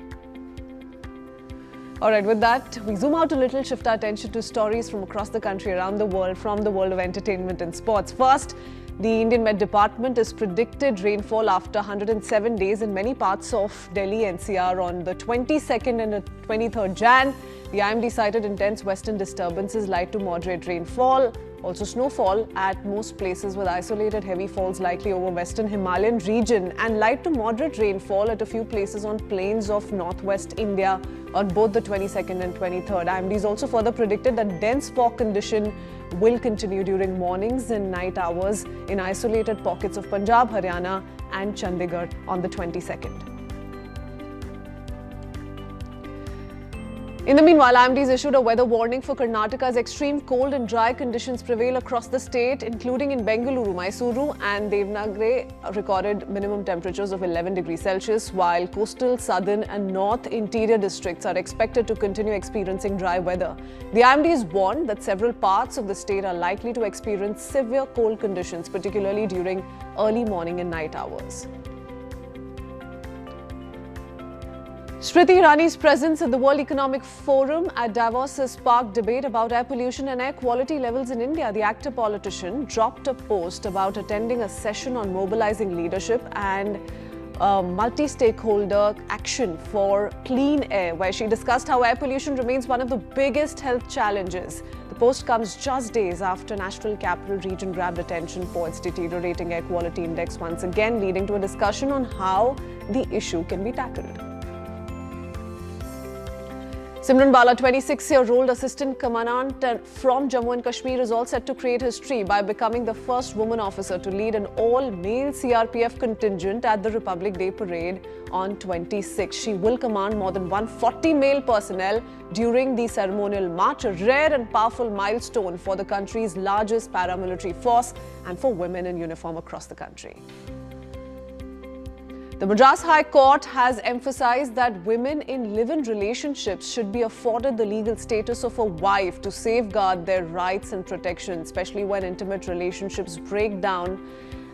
All right, with that, we zoom out a little, shift our attention to stories from across the country, around the world, from the world of entertainment and sports. First, the Indian Met Department has predicted rainfall after 107 days in many parts of Delhi NCR on the 22nd and 23rd Jan. The IMD cited intense western disturbances, light to moderate rainfall, also snowfall at most places with isolated heavy falls likely over western Himalayan region, and light to moderate rainfall at a few places on plains of northwest India on both the 22nd and 23rd. IMD has also further predicted that dense fog condition will continue during mornings and night hours in isolated pockets of Punjab, Haryana and Chandigarh on the 22nd. In the meanwhile, IMD has issued a weather warning for Karnataka as extreme cold and dry conditions prevail across the state, including in Bengaluru, Mysuru and Devnagare recorded minimum temperatures of 11 degrees Celsius, while coastal, southern and north interior districts are expected to continue experiencing dry weather. The IMD has warned that several parts of the state are likely to experience severe cold conditions, particularly during early morning and night hours. Smriti Irani's presence at the World Economic Forum at Davos has sparked debate about air pollution and air quality levels in India. The actor-politician dropped a post about attending a session on mobilizing leadership and multi-stakeholder action for clean air, where she discussed how air pollution remains one of the biggest health challenges. The post comes just days after National Capital Region grabbed attention for its deteriorating air quality index, once again leading to a discussion on how the issue can be tackled. Simran Bala, 26-year-old assistant commandant from Jammu and Kashmir, is all set to create history by becoming the first woman officer to lead an all-male CRPF contingent at the Republic Day Parade on 26. She will command more than 140 male personnel during the ceremonial march, a rare and powerful milestone for the country's largest paramilitary force and for women in uniform across the country. The Madras High Court has emphasized that women in live-in relationships should be afforded the legal status of a wife to safeguard their rights and protection, especially when intimate relationships break down.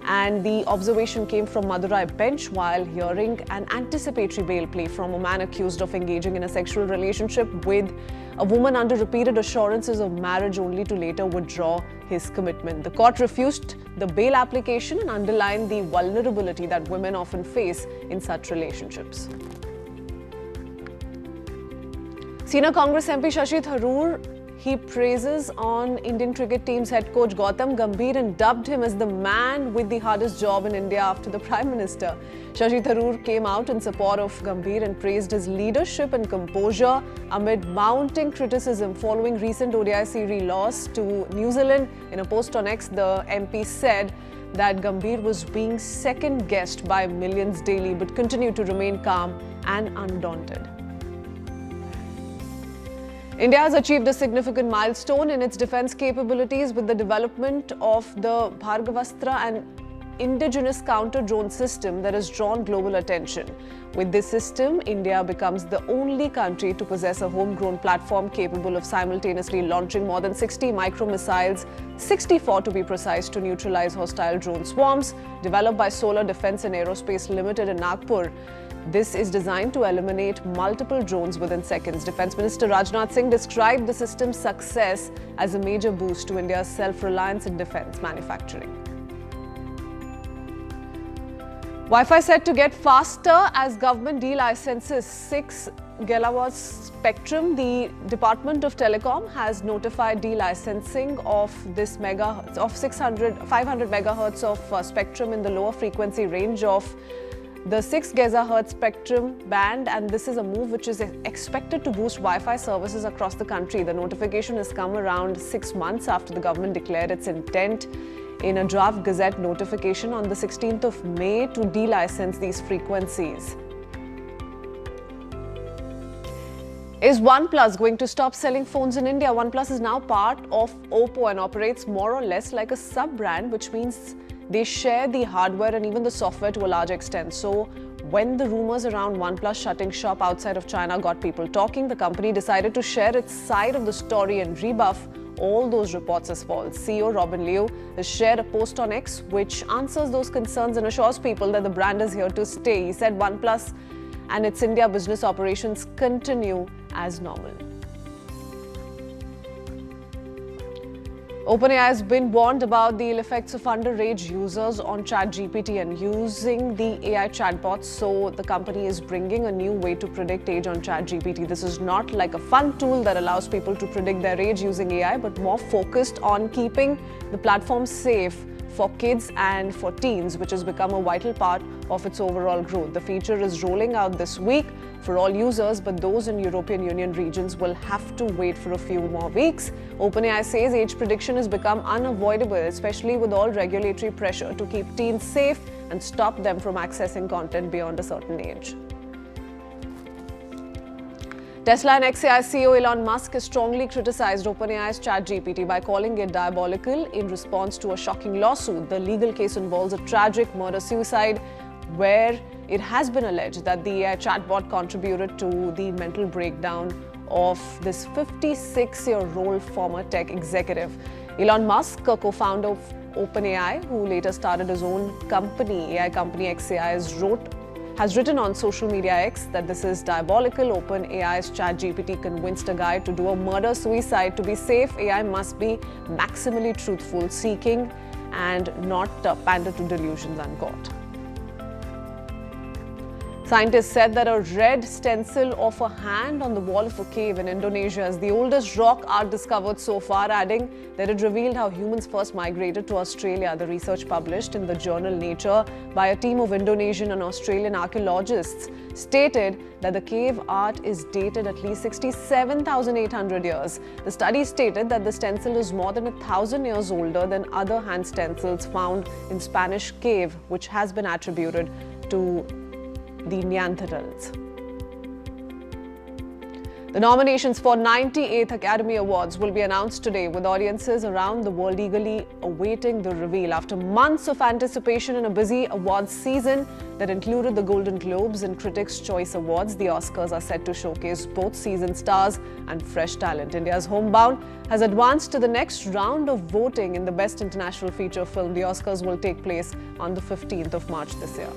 And the observation came from Madurai bench while hearing an anticipatory bail plea from a man accused of engaging in a sexual relationship with a woman under repeated assurances of marriage, only to later withdraw his commitment. The court refused the bail application and underlined the vulnerability that women often face in such relationships. Senior Congress MP Shashi Tharoor, He praises on Indian cricket team's head coach Gautam Gambhir and dubbed him as the man with the hardest job in India after the Prime Minister. Shashi Tharoor came out in support of Gambhir and praised his leadership and composure amid mounting criticism following recent ODI series loss to New Zealand. In a post on X, the MP said that Gambhir was being second-guessed by millions daily but continued to remain calm and undaunted. India has achieved a significant milestone in its defense capabilities with the development of the Bhargavastra, an indigenous counter-drone system that has drawn global attention. With this system, India becomes the only country to possess a homegrown platform capable of simultaneously launching more than 60 micro-missiles, 64 to be precise, to neutralize hostile drone swarms. Developed by Solar Defence and Aerospace Limited in Nagpur, this is designed to eliminate multiple drones within seconds. Defence Minister Rajnath Singh described the system's success as a major boost to India's self-reliance in defence manufacturing. Wi-Fi set to get faster as government delicenses 6 GHz spectrum. The Department of Telecom has notified delicensing of this 500 megahertz of spectrum in the lower frequency range of the 6 GHz spectrum band, and this is a move which is expected to boost Wi-Fi services across the country. The notification has come around 6 months after the government declared its intent in a draft Gazette notification on the 16th of May to delicense these frequencies. Is OnePlus going to stop selling phones in India? OnePlus is now part of Oppo and operates more or less like a sub-brand, which means they share the hardware and even the software to a large extent. So when the rumors around OnePlus shutting shop outside of China got people talking, the company decided to share its side of the story and rebuff all those reports as false. CEO Robin Liu has shared a post on X which answers those concerns and assures people that the brand is here to stay. He said OnePlus and its India business operations continue as normal. OpenAI has been warned about the ill effects of underage users on ChatGPT and using the AI chatbots, so the company is bringing a new way to predict age on ChatGPT. This is not like a fun tool that allows people to predict their age using AI, but more focused on keeping the platform safe for kids and for teens, which has become a vital part of its overall growth. The feature is rolling out this week for all users, but those in European Union regions will have to wait for a few more weeks. OpenAI says age prediction has become unavoidable, especially with all regulatory pressure to keep teens safe and stop them from accessing content beyond a certain age. Tesla and XAI CEO Elon Musk has strongly criticized OpenAI's ChatGPT by calling it diabolical in response to a shocking lawsuit. The legal case involves a tragic murder-suicide where it has been alleged that the AI chatbot contributed to the mental breakdown of this 56-year-old former tech executive. Elon Musk, a co-founder of OpenAI, who later started his own company, AI company XAI, has written on social media X that this is diabolical. OpenAI's ChatGPT convinced a guy to do a murder-suicide. To be safe, AI must be maximally truthful, seeking and not pander to delusions, unquote. Scientists said that a red stencil of a hand on the wall of a cave in Indonesia is the oldest rock art discovered so far, adding that it revealed how humans first migrated to Australia. The research, published in the journal Nature by a team of Indonesian and Australian archaeologists, stated that the cave art is dated at least 67,800 years. The study stated that the stencil is more than 1,000 years older than other hand stencils found in Spanish cave, which has been attributed to the Neanderthals. The nominations for 98th Academy Awards will be announced today, with audiences around the world eagerly awaiting the reveal. After months of anticipation and a busy awards season that included the Golden Globes and Critics' Choice Awards, the Oscars are set to showcase both seasoned stars and fresh talent. India's Homebound has advanced to the next round of voting in the Best International Feature Film. The Oscars will take place on the 15th of March this year.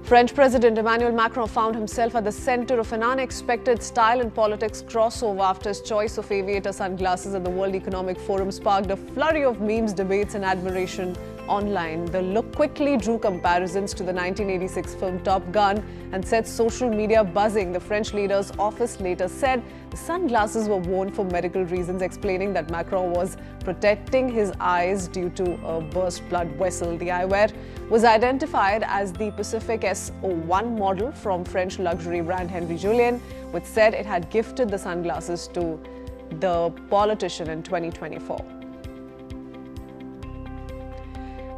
French President Emmanuel Macron found himself at the center of an unexpected style and politics crossover after his choice of aviator sunglasses at the World Economic Forum sparked a flurry of memes, debates and admiration online. The look quickly drew comparisons to the 1986 film Top Gun and set social media buzzing. The French leader's office later said the sunglasses were worn for medical reasons, explaining that Macron was protecting his eyes due to a burst blood vessel. The eyewear was identified as the Pacific S01 model from French luxury brand Henry Julien, which said it had gifted the sunglasses to the politician in 2024.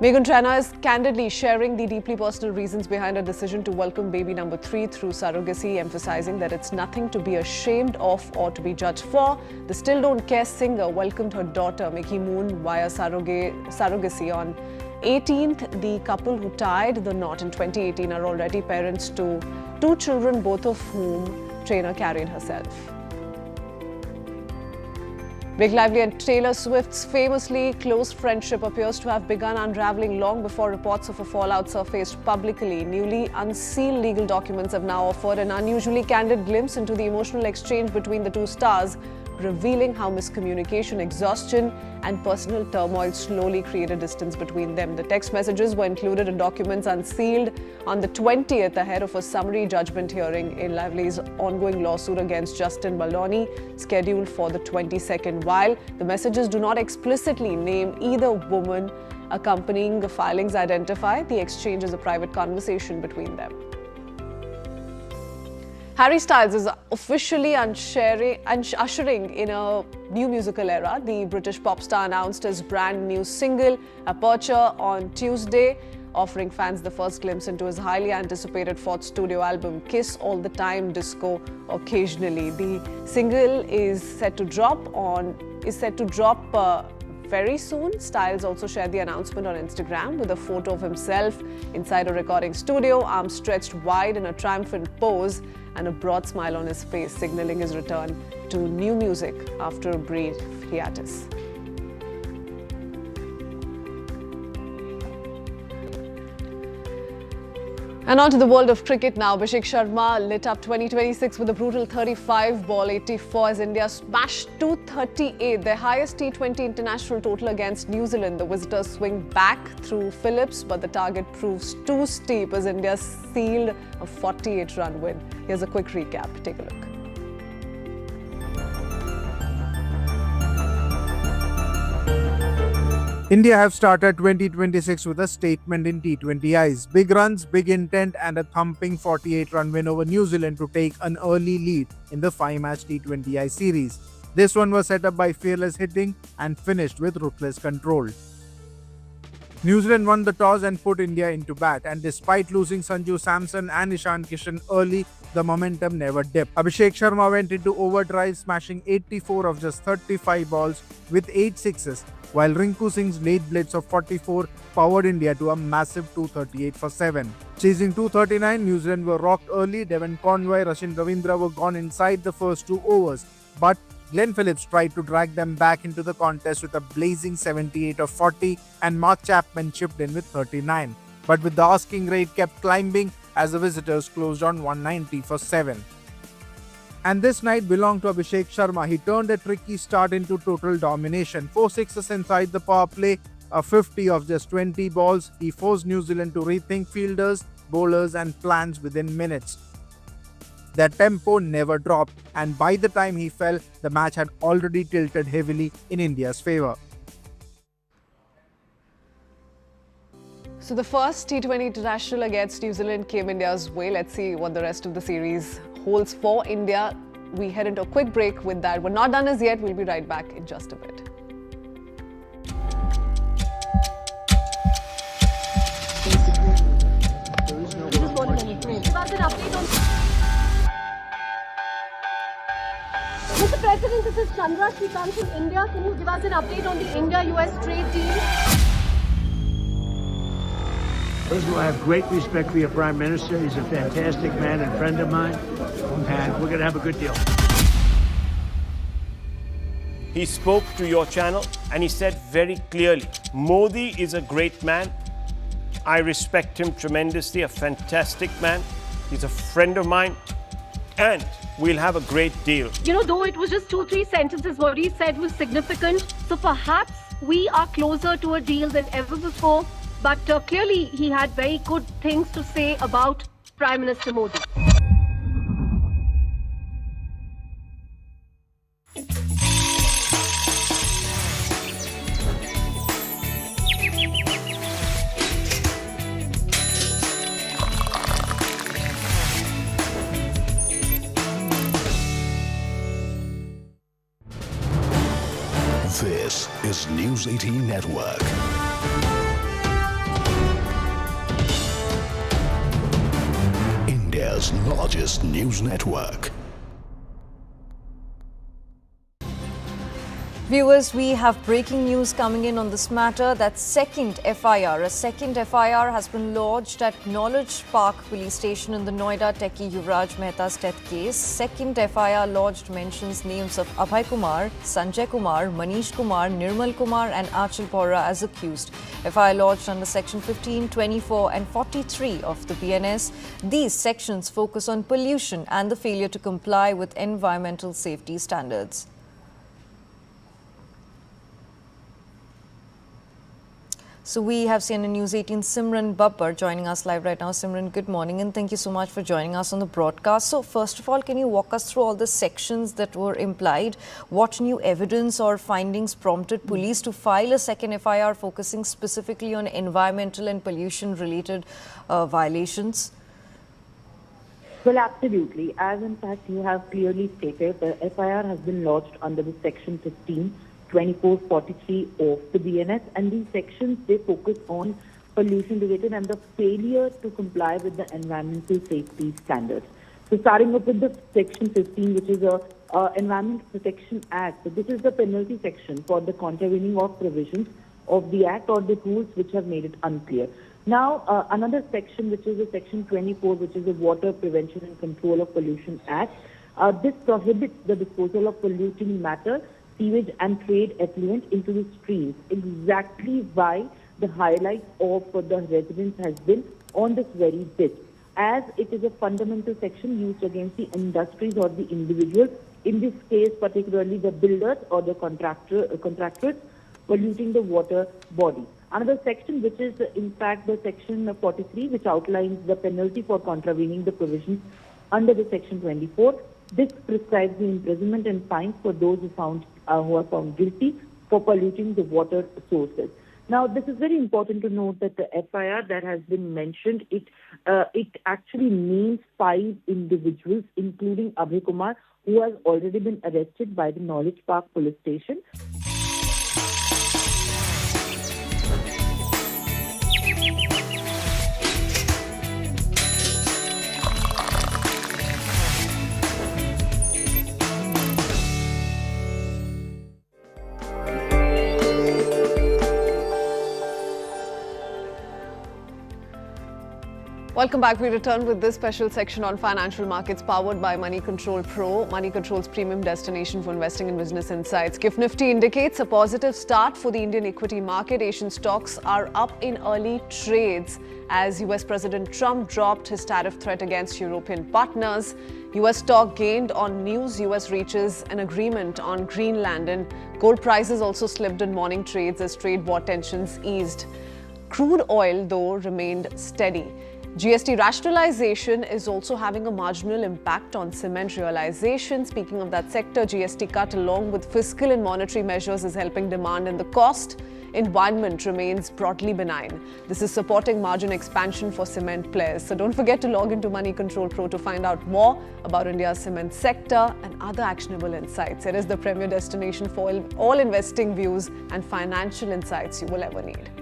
Meghan Trainor is candidly sharing the deeply personal reasons behind her decision to welcome baby number 3 through surrogacy, emphasizing that it's nothing to be ashamed of or to be judged for. The Still Don't Care singer welcomed her daughter, Mickey Moon, via surrogacy on 18th. The couple who tied the knot in 2018 are already parents to 2 children, both of whom Trainor carried herself. Blake Lively and Taylor Swift's famously close friendship appears to have begun unraveling long before reports of a fallout surfaced publicly. Newly unsealed legal documents have now offered an unusually candid glimpse into the emotional exchange between the two stars, revealing how miscommunication, exhaustion, and personal turmoil slowly created distance between them. The text messages were included in documents unsealed on the 20th ahead of a summary judgment hearing in Lively's ongoing lawsuit against Justin Maloney, scheduled for the 22nd. While the messages do not explicitly name either woman accompanying the filings, identify the exchange as a private conversation between them. Harry Styles is officially ushering in a new musical era. The British pop star announced his brand new single, Aperture, on Tuesday, offering fans the first glimpse into his highly anticipated 4th studio album, Kiss All the Time, Disco Occasionally. The single is set to drop very soon. Styles also shared the announcement on Instagram with a photo of himself inside a recording studio, arms stretched wide in a triumphant pose and a broad smile on his face, signaling his return to new music after a brief hiatus. And on to the world of cricket now. Abhishek Sharma lit up 2026 with a brutal 35-ball 84 as India smashed 238, their highest T20 international total against New Zealand. The visitors swing back through Phillips, but the target proves too steep as India sealed a 48-run win. Here's a quick recap. Take a look. India have started 2026 with a statement in T20 eyes. Big runs, big intent and a thumping 48-run win over New Zealand to take an early lead in the 5-match T20I series. This one was set up by fearless hitting and finished with ruthless control. New Zealand won the toss and put India into bat, and despite losing Sanju Samson and Ishan Kishan early, the momentum never dipped. Abhishek Sharma went into overdrive, smashing 84 of just 35 balls with 8 sixes, while Rinku Singh's late blitz of 44 powered India to a massive 238 for 7. Chasing 239, New Zealand were rocked early. Devon Conway, Rashin Ravindra were gone inside the first 2 overs, but Glenn Phillips tried to drag them back into the contest with a blazing 78 of 40, and Mark Chapman chipped in with 39. But with the asking rate kept climbing as the visitors closed on 190 for 7. And this night belonged to Abhishek Sharma. He turned a tricky start into total domination. 4 sixes inside the power play, a 50 of just 20 balls. He forced New Zealand to rethink fielders, bowlers and plans within minutes. Their tempo never dropped, and by the time he fell, the match had already tilted heavily in India's favour. So the first T20 international against New Zealand came India's way. Let's see what the rest of the series holds for India. We head into a quick break with that. We're not done as yet. We'll be right back in just a bit. Mr. President, this is Chandra. She comes from India. Can you give us an update on the India-US trade deal? First of all, I have great respect for your Prime Minister. He's a fantastic man and friend of mine, and we're going to have a good deal. He spoke to your channel and he said very clearly, Modi is a great man. I respect him tremendously, a fantastic man. He's a friend of mine, and we'll have a great deal. You know, though it was just 2-3 sentences, what he said was significant. So perhaps we are closer to a deal than ever before. But clearly, he had very good things to say about Prime Minister Modi. This is News 18 Network. India's largest news network. Viewers, we have breaking news coming in on this matter. That second FIR, a second FIR has been lodged at Knowledge Park Police Station in the Noida techie Yuvraj Mehta's death case. Second FIR lodged mentions names of Abhay Kumar, Sanjay Kumar, Manish Kumar, Nirmal Kumar and Achal Bora as accused. FIR lodged under section 15, 24 and 43 of the BNS. These sections focus on pollution and the failure to comply with environmental safety standards. So we have CNN News 18 Simran Babbar joining us live right now. Simran, good morning and thank you so much for joining us on the broadcast. So first of all, can you walk us through all the sections that were implied? What new evidence or findings prompted police to file a second FIR focusing specifically on environmental and pollution related violations? Well, absolutely. As in fact you have clearly stated, the FIR has been lodged under the section 15, 24, 43 of the BNS, and these sections, they focus on pollution related and the failure to comply with the environmental safety standards. So starting up with the section 15, which is a Environment Protection Act. So this is the penalty section for the contravening of provisions of the Act or the rules which have made it unclear. Now, another section, which is the section 24, which is the Water Prevention and Control of Pollution Act. This prohibits the disposal of polluting matter, sewage and trade effluent into the streams. Exactly why the highlight of the residents has been on this very bit, as it is a fundamental section used against the industries or the individuals, in this case particularly the builders or the contractors polluting the water body. Another section, which is in fact the section 43, which outlines the penalty for contravening the provisions under the section 24. This prescribes the imprisonment and fines for those who are found guilty for polluting the water sources. Now, this is very important to note that the FIR that has been mentioned, it actually names 5 individuals, including Abhay Kumar, who has already been arrested by the Knowledge Park Police Station. Welcome back. We return with this special section on financial markets powered by Money Control Pro, Money Control's premium destination for investing in business insights. GIFT Nifty indicates a positive start for the Indian equity market. Asian stocks are up in early trades as US President Trump dropped his tariff threat against European partners. US stock gained on news US reaches an agreement on Greenland, and gold prices also slipped in morning trades as trade war tensions eased. Crude oil, though, remained steady. GST rationalization is also having a marginal impact on cement realization. Speaking of that sector, GST cut along with fiscal and monetary measures is helping demand, and the cost environment remains broadly benign. This is supporting margin expansion for cement players. So don't forget to log into Money Control Pro to find out more about India's cement sector and other actionable insights. It is the premier destination for all investing views and financial insights you will ever need.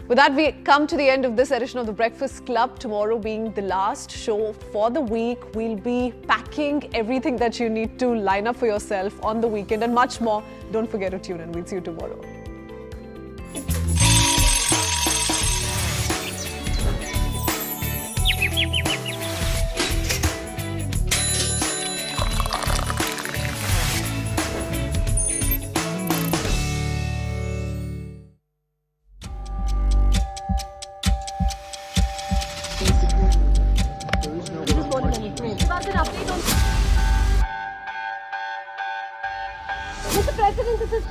With that, we come to the end of this edition of The Breakfast Club. Tomorrow being the last show for the week, we'll be packing everything that you need to line up for yourself on the weekend and much more. Don't forget to tune in. We'll see you tomorrow.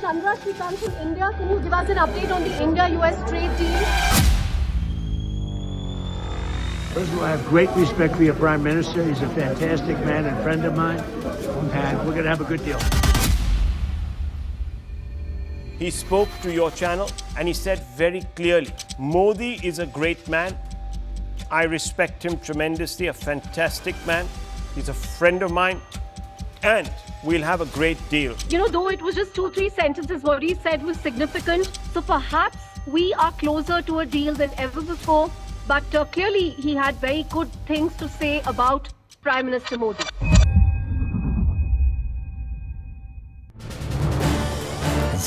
Chandra Srikanth from India. Can you give us an update on the India-US trade deal? First of all, I have great respect for your Prime Minister. He's a fantastic man and friend of mine, and we're going to have a good deal. He spoke to your channel and he said very clearly, Modi is a great man. I respect him tremendously, a fantastic man. He's a friend of mine and we'll have a great deal. You know, though it was just 2-3 sentences, what he said was significant. So perhaps we are closer to a deal than ever before. But clearly he had very good things to say about Prime Minister Modi.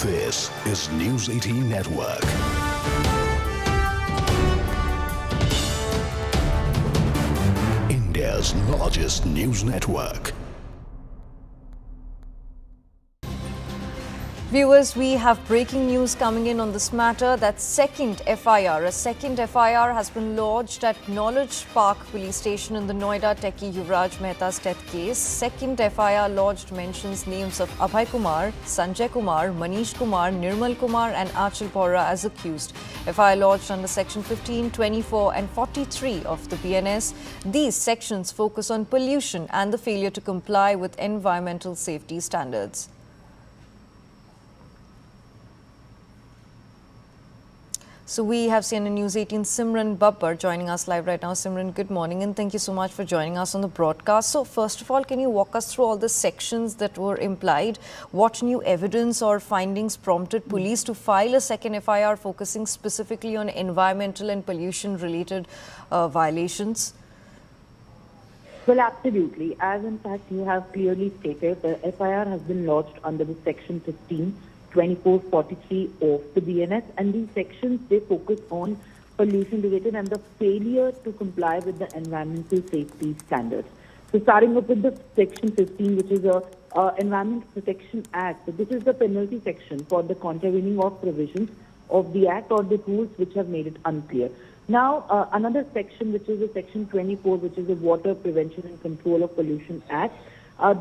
This is News 18 Network. India's largest news network. Viewers, we have breaking news coming in on this matter. That second FIR, a second FIR has been lodged at Knowledge Park Police Station in the Noida techie Yuvraj Mehta's death case. Second FIR lodged mentions names of Abhay Kumar, Sanjay Kumar, Manish Kumar, Nirmal Kumar and Achal Bora as accused. FIR lodged under section 15, 24 and 43 of the BNS. These sections focus on pollution and the failure to comply with environmental safety standards. So we have CNN News 18 Simran Babbar joining us live right now. Simran, good morning and thank you so much for joining us on the broadcast. So first of all, can you walk us through all the sections that were implied? What new evidence or findings prompted police to file a second FIR focusing specifically on environmental and pollution related violations? Well, absolutely. As in fact you have clearly stated, the FIR has been lodged under the section 15, 24, 43 of the BNS, and these sections, they focus on pollution related and the failure to comply with the environmental safety standards. So starting up with the section 15, which is a Environment Protection Act. So this is the penalty section for the contravening of provisions of the Act or the rules which have made it unclear. Now, another section, which is the section 24, which is the Water Prevention and Control of Pollution Act.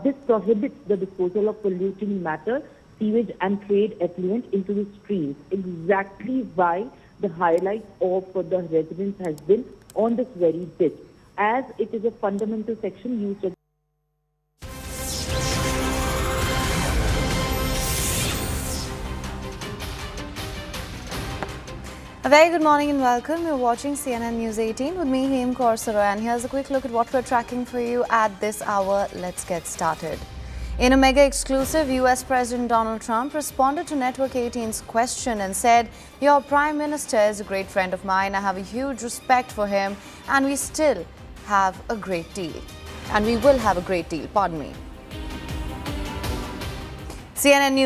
This prohibits the disposal of polluting matter, sewage and trade effluent into the streams. Exactly why the highlight of the residents has been on this very bit, as it is a fundamental section used as a very good morning and welcome. You're watching CNN News 18 with me, Hem Korsara, and here's a quick look at what we're tracking for you at this hour. Let's get started. In a mega exclusive, US President Donald Trump responded to Network 18's question and said, "Your Prime Minister is a great friend of mine. I have a huge respect for him and we still have a great deal. And we will have a great deal, pardon me." CNN News